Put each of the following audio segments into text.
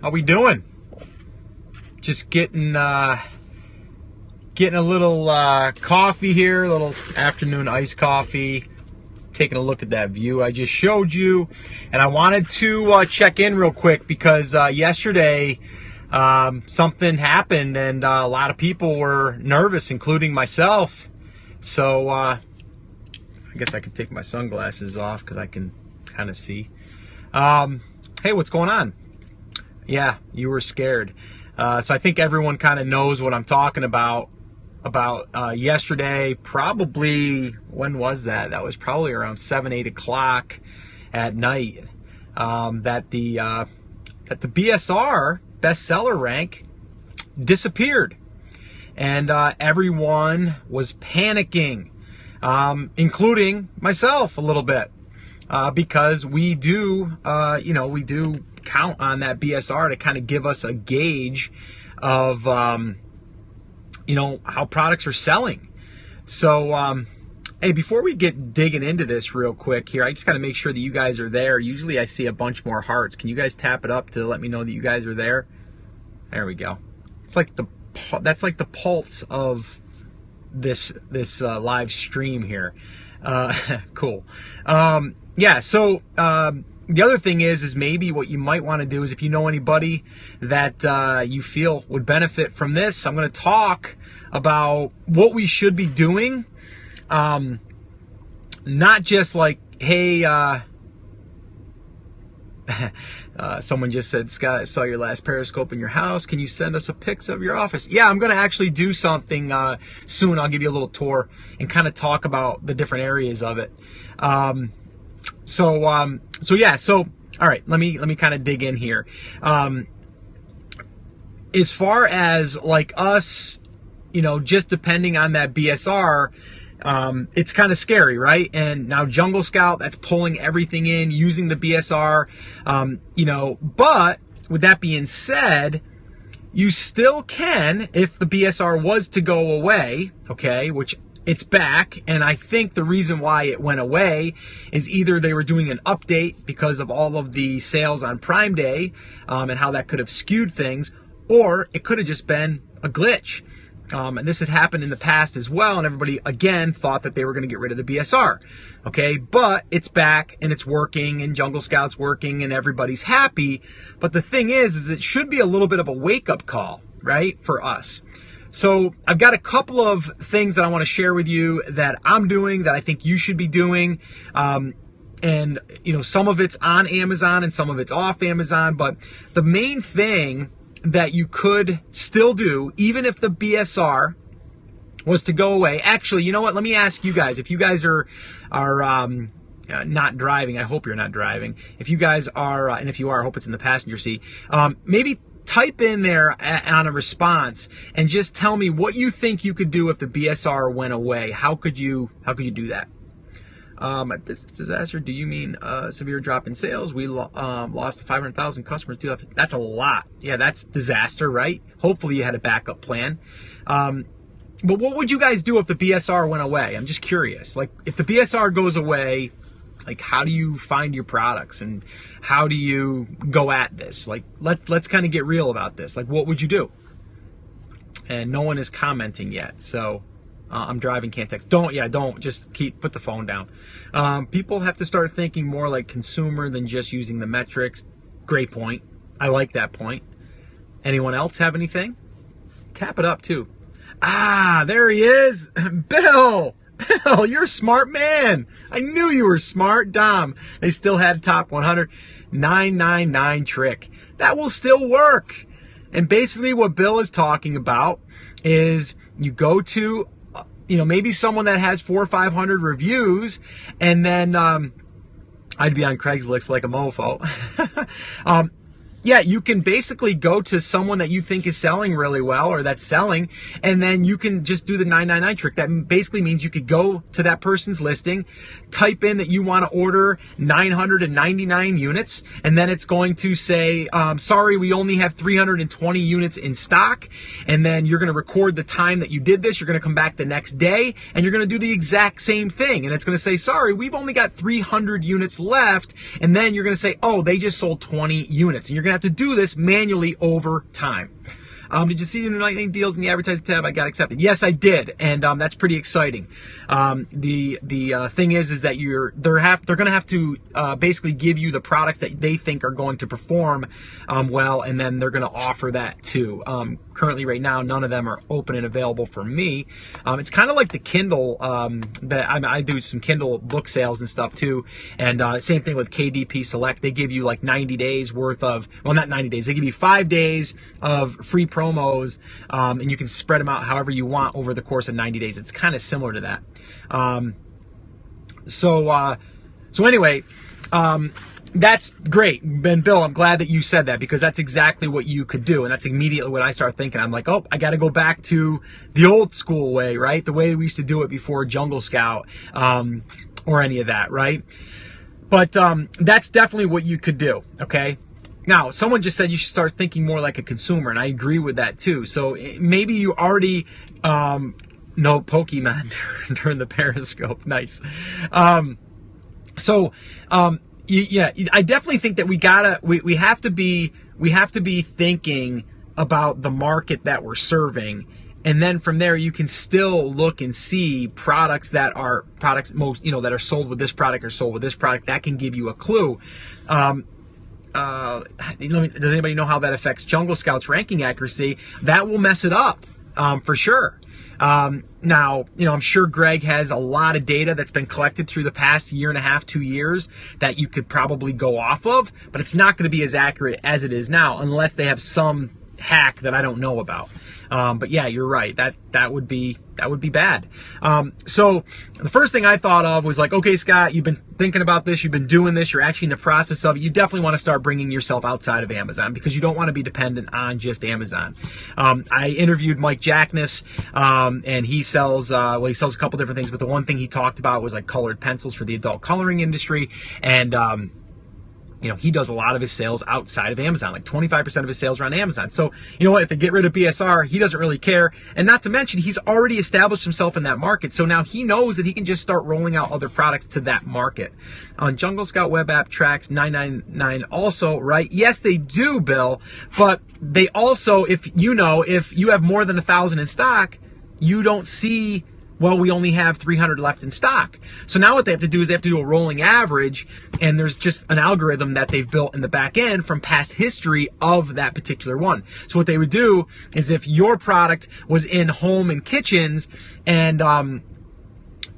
How we doing? Just getting a little coffee here, a little afternoon iced coffee. Taking a look at that view I just showed you, and I wanted to check in real quick because yesterday something happened and a lot of people were nervous, including myself. So I guess I could take my sunglasses off because I can kind of see. Hey, what's going on? Yeah, you were scared. So I think everyone kind of knows what I'm talking about yesterday. Probably, when was that? That was probably around 7, 8 o'clock at night. That the BSR bestseller rank disappeared, and everyone was panicking, including myself a little bit, because we do count on that BSR to kind of give us a gauge of how products are selling. So hey, before we get digging into this real quick here, I just got to make sure that you guys are there. Usually I see a bunch more hearts. Can you guys tap it up to let me know that you guys are there? There we go. It's like that's like the pulse of this live stream here. Cool. Yeah, so the other thing is maybe what you might want to do is, if you know anybody that you feel would benefit from this, I'm going to talk about what we should be doing. Not just like, hey, someone just said, Scott, I saw your last Periscope in your house. Can you send us a pics of your office? Yeah, I'm going to actually do something soon. I'll give you a little tour and kind of talk about the different areas of it. So all right, let me kind of dig in here. As far as like us, just depending on that BSR, it's kind of scary, right? And now Jungle Scout, that's pulling everything in using the BSR, but with that being said, you still can, if the BSR was to go away, okay, which it's back, and I think the reason why it went away is either they were doing an update because of all of the sales on Prime Day, and how that could have skewed things, or it could have just been a glitch. And this had happened in the past as well, and everybody, again, thought that they were going to get rid of the BSR. Okay, but it's back, and it's working, and Jungle Scout's working, and everybody's happy. But the thing is it should be a little bit of a wake-up call, right, for us. So I've got a couple of things that I want to share with you that I'm doing that I think you should be doing. And, some of it's on Amazon and some of it's off Amazon. But the main thing that you could still do, even if the BSR was to go away. Actually, you know what? Let me ask you guys. If you guys are not driving, I hope you're not driving. If you guys are, and if you are, I hope it's in the passenger seat. Maybe type in there on a response and just tell me what you think you could do if the BSR went away. How could you do that? My business disaster, do you mean severe drop in sales? We lost 500,000 customers. That's a lot. Yeah, that's disaster, right? Hopefully you had a backup plan. But what would you guys do if the BSR went away? I'm just curious. Like, if the BSR goes away, like, how do you find your products and how do you go at this? Like, let's kind of get real about this. Like, what would you do? And no one is commenting yet, so I'm driving, can't text. Don't just put the phone down. People have to start thinking more like consumer than just using the metrics. Great point. I like that point. Anyone else have anything? Tap it up too. Ah, there he is. Bill, you're a smart man. I knew you were smart. Dom, they still had top 100. 999 trick. That will still work. And basically what Bill is talking about is you go to, maybe someone that has 400 or 500 reviews, and then I'd be on Craigslist like a mofo. Yeah, you can basically go to someone that you think is selling really well or that's selling, and then you can just do the 999 trick. That basically means you could go to that person's listing, type in that you want to order 999 units, and then it's going to say, sorry, we only have 320 units in stock. And then you're going to record the time that you did this. You're going to come back the next day, and you're going to do the exact same thing. And it's going to say, sorry, we've only got 300 units left. And then you're going to say, oh, they just sold 20 units. And you're going going to have to do this manually over time. Did you see the lightning deals in the advertising tab? I got accepted. Yes, I did, and that's pretty exciting. The thing is that they're going to have to basically give you the products that they think are going to perform well, and then they're going to offer that too. Currently, right now, none of them are open and available for me. It's kind of like the Kindle that I do some Kindle book sales and stuff too, and same thing with KDP Select. They give you like 90 days worth of, well, not 90 days. They give you 5 days of free promos, and you can spread them out however you want over the course of 90 days. It's kind of similar to that. So anyway, that's great. And Bill, I'm glad that you said that, because that's exactly what you could do. And that's immediately what I start thinking. I'm like, oh, I got to go back to the old school way, right? The way we used to do it before Jungle Scout, or any of that, right? But that's definitely what you could do, okay? Now, someone just said you should start thinking more like a consumer, and I agree with that too. So maybe you already know Pokemon during the Periscope. Nice. Yeah, I definitely think that we have to be thinking about the market that we're serving. And then from there, you can still look and see products that are that are sold with this product or sold with this product. That can give you a clue. Does anybody know how that affects Jungle Scout's ranking accuracy? That will mess it up, for sure. Now, I'm sure Greg has a lot of data that's been collected through the past 1.5, 2 years that you could probably go off of, but it's not going to be as accurate as it is now unless they have some hack that I don't know about. But yeah, you're right. That would be bad. So the first thing I thought of was like, okay, Scott, you've been thinking about this, you've been doing this, you're actually in the process of it. You definitely want to start bringing yourself outside of Amazon, because you don't want to be dependent on just Amazon. I interviewed Mike Jackness, and he sells a couple different things, but the one thing he talked about was like colored pencils for the adult coloring industry, and he does a lot of his sales outside of Amazon. Like 25% of his sales are on Amazon. So, you know what? If they get rid of BSR, he doesn't really care. And not to mention, he's already established himself in that market. So now he knows that he can just start rolling out other products to that market. On Jungle Scout web app tracks 999 also, right? Yes, they do, Bill. But they also, if you have more than 1,000 in stock, you don't see, well, we only have 300 left in stock. So now what they have to do is they have to do a rolling average, and there's just an algorithm that they've built in the back end from past history of that particular one. So what they would do is if your product was in home and kitchens, and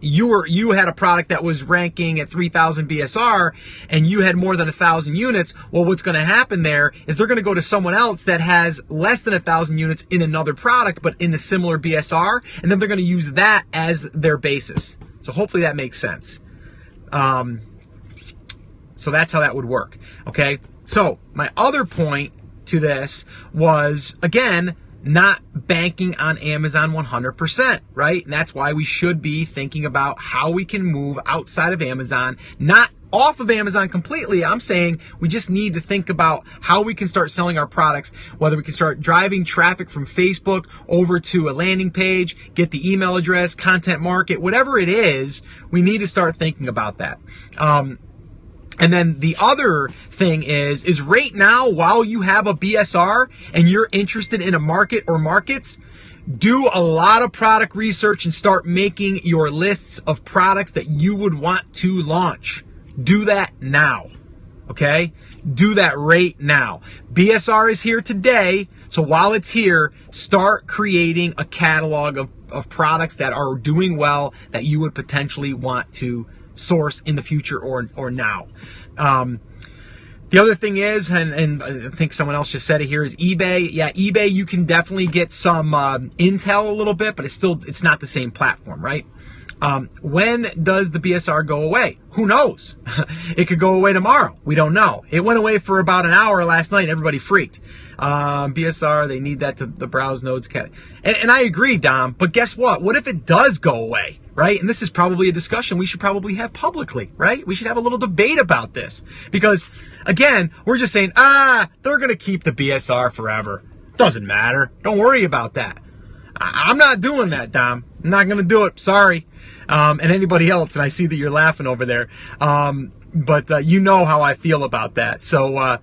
you had a product that was ranking at 3,000 BSR and you had more than 1,000 units, well, what's going to happen there is they're going to go to someone else that has less than 1,000 units in another product but in a similar BSR, and then they're going to use that as their basis. So hopefully that makes sense. So that's how that would work. Okay. So my other point to this was, again, not banking on Amazon 100%, right? And that's why we should be thinking about how we can move outside of Amazon, not off of Amazon completely. I'm saying we just need to think about how we can start selling our products, whether we can start driving traffic from Facebook over to a landing page, get the email address, content market, whatever it is, we need to start thinking about that. And then the other thing is right now, while you have a BSR and you're interested in a market or markets, do a lot of product research and start making your lists of products that you would want to launch. Do that now, okay? Do that right now. BSR is here today, so while it's here, start creating a catalog of products that are doing well that you would potentially want to source in the future or now. The other thing is, and I think someone else just said it here, is eBay. Yeah, eBay, you can definitely get some intel a little bit, but it's not the same platform, right? When does the BSR go away? Who knows? It could go away tomorrow. We don't know. It went away for about an hour last night. Everybody freaked. BSR, they need that to the browse nodes. And I agree, Dom, but guess what? What if it does go away, right? And this is probably a discussion we should probably have publicly, right? We should have a little debate about this. Because, again, we're just saying, they're going to keep the BSR forever. Doesn't matter. Don't worry about that. I'm not doing that, Dom. I'm not going to do it. Sorry. And anybody else, and I see that you're laughing over there. But you know how I feel about that. So,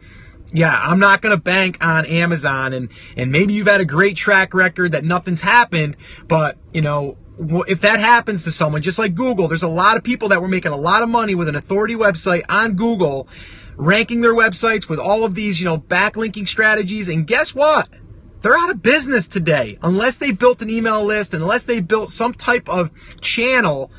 yeah, I'm not going to bank on Amazon, and maybe you've had a great track record that nothing's happened, but, you know, if that happens to someone, just like Google, there's a lot of people that were making a lot of money with an authority website on Google, ranking their websites with all of these, you know, backlinking strategies, and guess what? They're out of business today. Unless they built an email list, and unless they built some type of channel,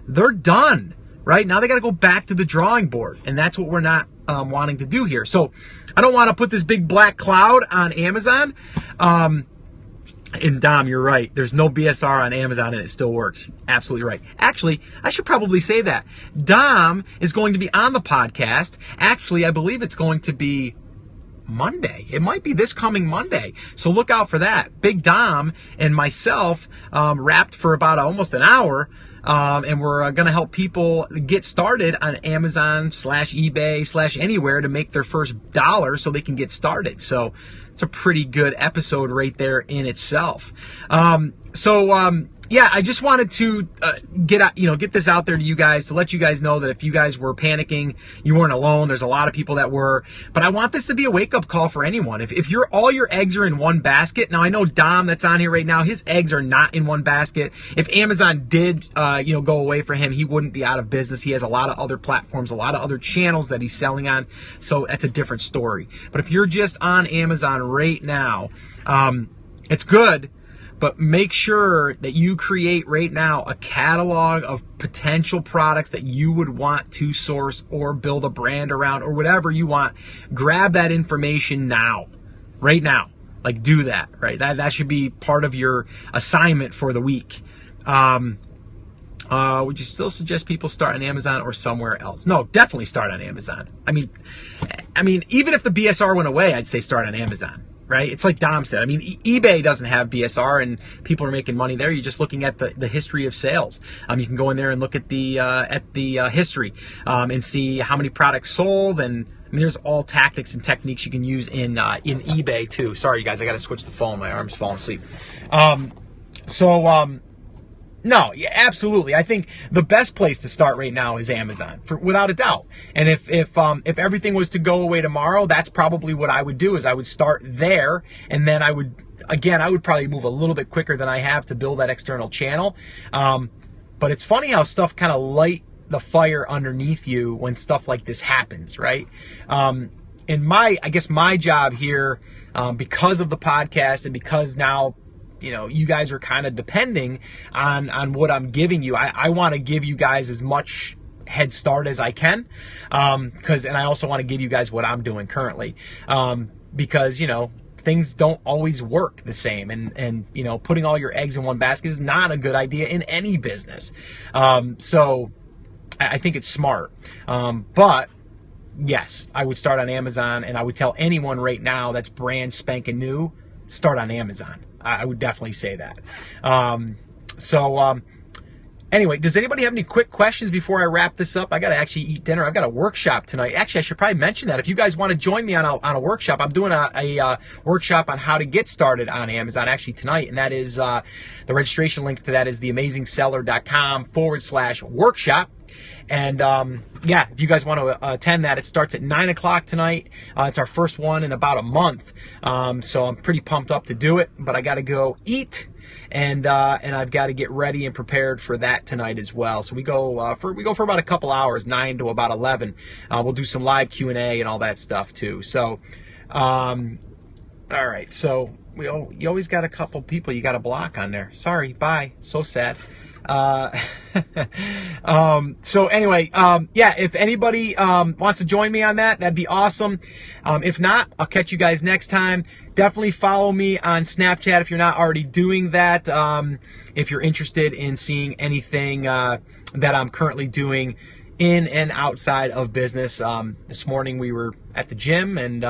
they're done, right? Now they got to go back to the drawing board, and that's what we're not wanting to do here. So I don't want to put this big black cloud on Amazon. And Dom, you're right. There's no BSR on Amazon and it still works. Absolutely right. Actually, I should probably say that. Dom is going to be on the podcast. Actually, I believe it's going to be Monday. It might be this coming Monday. So look out for that. Big Dom and myself wrapped for about almost an hour. And we're going to help people get started on Amazon / eBay / anywhere to make their first dollar so they can get started. So it's a pretty good episode right there in itself. Yeah, I just wanted to get this out there to you guys, to let you guys know that if you guys were panicking, you weren't alone. There's a lot of people that were, but I want this to be a wake-up call for anyone. If all your eggs are in one basket, now I know Dom that's on here right now, his eggs are not in one basket. If Amazon did, go away for him, he wouldn't be out of business. He has a lot of other platforms, a lot of other channels that he's selling on, so that's a different story. But if you're just on Amazon right now, it's good. But make sure that you create right now a catalog of potential products that you would want to source or build a brand around or whatever you want. Grab that information now, right now. Like, do that, right? That should be part of your assignment for the week. Would you still suggest people start on Amazon or somewhere else? No, definitely start on Amazon. I mean, even if the BSR went away, I'd say start on Amazon. Right? It's like Dom said. I mean, eBay doesn't have BSR and people are making money there. You're just looking at the history of sales. You can go in there and look at the history and see how many products sold. And I mean, there's all tactics and techniques you can use in eBay too. Sorry, you guys, I got to switch the phone. My arm's falling asleep. No, yeah, absolutely. I think the best place to start right now is Amazon, without a doubt. And if everything was to go away tomorrow, that's probably what I would do. Is I would start there, and then I would probably move a little bit quicker than I have to build that external channel. But it's funny how stuff kind of light the fire underneath you when stuff like this happens, right? And I guess my job here, because of the podcast and because now, you guys are kind of depending on what I'm giving you. I want to give you guys as much head start as I can, and I also want to give you guys what I'm doing currently, because things don't always work the same, and putting all your eggs in one basket is not a good idea in any business. So I think it's smart, but yes, I would start on Amazon, and I would tell anyone right now that's brand spanking new, start on Amazon. I would definitely say that. Anyway, does anybody have any quick questions before I wrap this up? I got to actually eat dinner. I've got a workshop tonight. Actually, I should probably mention that. If you guys want to join me on a workshop, I'm doing a workshop on how to get started on Amazon actually tonight. And that is the registration link to that is theamazingseller.com/workshop. And if you guys want to attend that, it starts at 9 o'clock tonight. It's our first one in about a month. So I'm pretty pumped up to do it, but I got to go eat, and I've got to get ready and prepared for that tonight as well. So we go for about a couple hours, 9 to about 11. We'll do some live Q&A and all that stuff too. So, all right. So you always got a couple people you got to block on there. Sorry. Bye. So sad. So anyway, if anybody wants to join me on that, that'd be awesome. If not, I'll catch you guys next time. Definitely follow me on Snapchat if you're not already doing that. If you're interested in seeing anything that I'm currently doing in and outside of business. This morning we were at the gym, and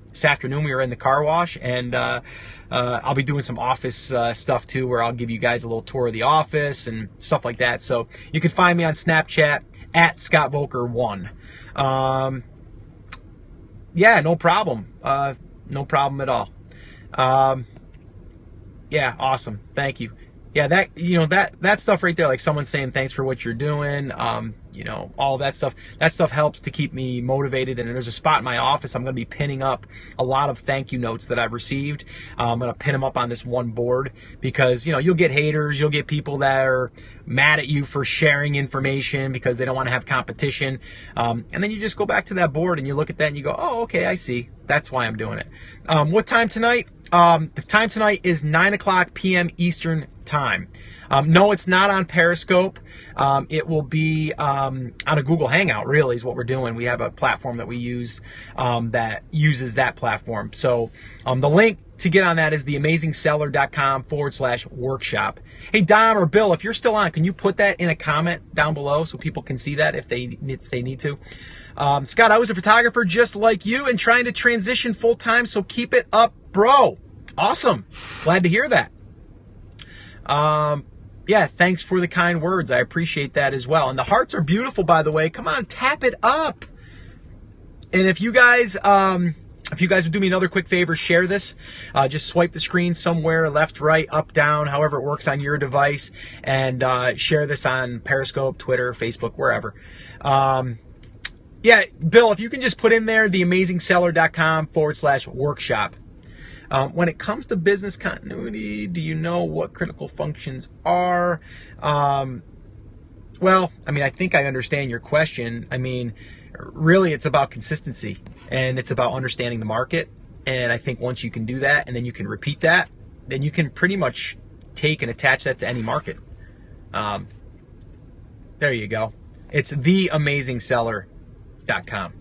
this afternoon we were in the car wash, and I'll be doing some office stuff too, where I'll give you guys a little tour of the office and stuff like that. So you can find me on Snapchat at ScottVolker1. No problem. No problem at all. Awesome. Thank you. Yeah, that stuff right there, like someone saying thanks for what you're doing. all of that stuff. That stuff helps to keep me motivated. And there's a spot in my office I'm going to be pinning up a lot of thank you notes that I've received. I'm going to pin them up on this one board because, you'll get haters, you'll get people that are mad at you for sharing information because they don't want to have competition. And then you just go back to that board and you look at that and you go, oh, okay, I see. That's why I'm doing it. What time tonight? The time tonight is 9:00 p.m. Eastern time. No, it's not on Periscope. It will be on a Google Hangout, really, is what we're doing. We have a platform that we use that uses that platform. So the link to get on that is theamazingseller.com/workshop. Hey, Dom or Bill, if you're still on, can you put that in a comment down below so people can see that if they need to? Scott, I was a photographer just like you and trying to transition full-time, so keep it up, bro. Awesome. Glad to hear that. Yeah, thanks for the kind words. I appreciate that as well. And the hearts are beautiful, by the way. Come on, tap it up. And if you guys would do me another quick favor, share this. Just swipe the screen somewhere, left, right, up, down, however it works on your device, and share this on Periscope, Twitter, Facebook, wherever. Yeah, Bill, if you can just put in there theamazingseller.com/workshop. When it comes to business continuity, do you know what critical functions are? Well, I think I understand your question. Really, it's about consistency, and it's about understanding the market. And I think once you can do that, and then you can repeat that, then you can pretty much take and attach that to any market. There you go. It's theamazingseller.com.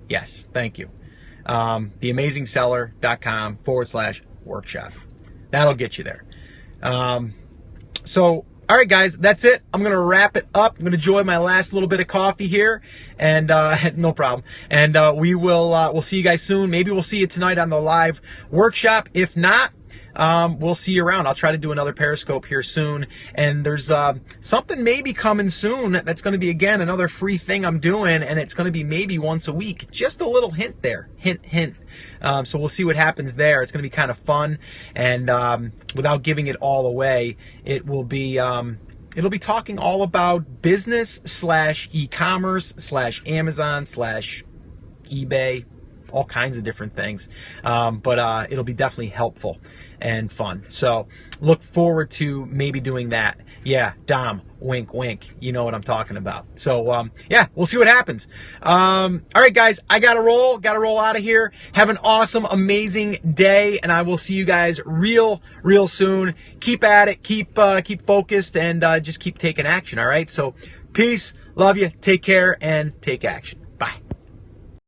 Yes, thank you. theamazingseller.com/workshop. That'll get you there. So, all right, guys, that's it. I'm going to wrap it up. I'm going to enjoy my last little bit of coffee here, and no problem. And we'll see you guys soon. Maybe we'll see you tonight on the live workshop. If not, we'll see you around. I'll try to do another Periscope here soon. And there's something maybe coming soon that's going to be, again, another free thing I'm doing, and it's going to be maybe once a week. Just a little hint there. Hint, hint. So we'll see what happens there. It's going to be kind of fun. And without giving it all away, it'll be talking all about business/e-commerce/Amazon/eBay, all kinds of different things. But it'll be definitely helpful and fun. So look forward to maybe doing that. Yeah, Dom, wink, wink. You know what I'm talking about. So, yeah, we'll see what happens. All right, guys, I got to roll out of here. Have an awesome, amazing day, and I will see you guys real soon. Keep at it, keep focused, and just keep taking action, all right? So peace, love you, take care, and take action.